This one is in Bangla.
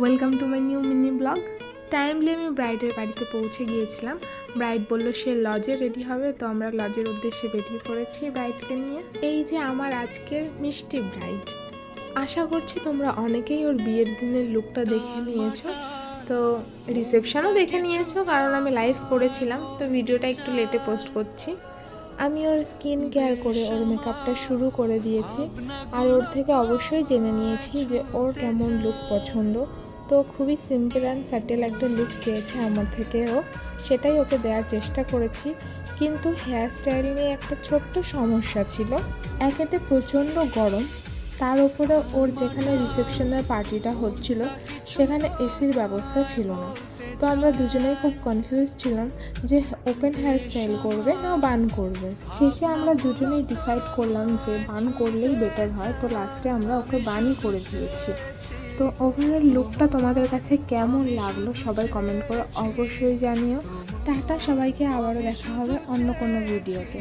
Welcome to my new mini blog. Timely আমি ব্রাইডের বাড়িতে পৌঁছে গিয়েছিলাম। ব্রাইড বলল সে লজে রেডি হবে, তো আমরা লজের উদ্দেশ্যে বেরিয়ে পড়েছি ব্রাইডকে নিয়ে। এই যে আমার আজকের মিষ্টি ব্রাইড। আশা করছি তোমরা অনেকেই ওর বিয়ের দিনের লুকটা দেখে নিয়েছো, তো রিসেপশনও দেখে নিয়েছো, কারণ আমি লাইভ করেছিলাম, তো ভিডিওটা একটু লেটে পোস্ট করছি। আমি ওর স্কিন কেয়ার করে ওর মেকআপটা শুরু করে দিয়েছি, আর ওর থেকে অবশ্যই জেনে নিয়েছি যে ওর কেমন লুক পছন্দ। তো খুবই সিম্পল অ্যান্ড স্যাটেল একটা লুক চেয়েছে আমার থেকে ও, সেটাই ওকে দেওয়ার চেষ্টা করেছি। কিন্তু হেয়ার স্টাইল নিয়ে একটা ছোট্ট সমস্যা ছিল। একেতে প্রচণ্ড গরম, তার উপরে ওর যেখানে রিসেপশনের পার্টিটা হচ্ছিল সেখানে এসির ব্যবস্থা ছিল না। তো আমরা দুজনেই খুব কনফিউজ ছিলাম যে ওপেন হেয়ার স্টাইল করবে না বান করবে। শেষে আমরা দুজনেই ডিসাইড করলাম যে বান করলেই বেটার হয়, তো লাস্টে আমরা ওকে বানই করে দিয়েছি। তো ওভারঅল লুকটা তোমাদের কাছে কেমন লাগলো সবাই কমেন্ট করে অবশ্যই জানিও। টাটা সবাইকে, আবারও দেখা হবে অন্য কোনো ভিডিওতে।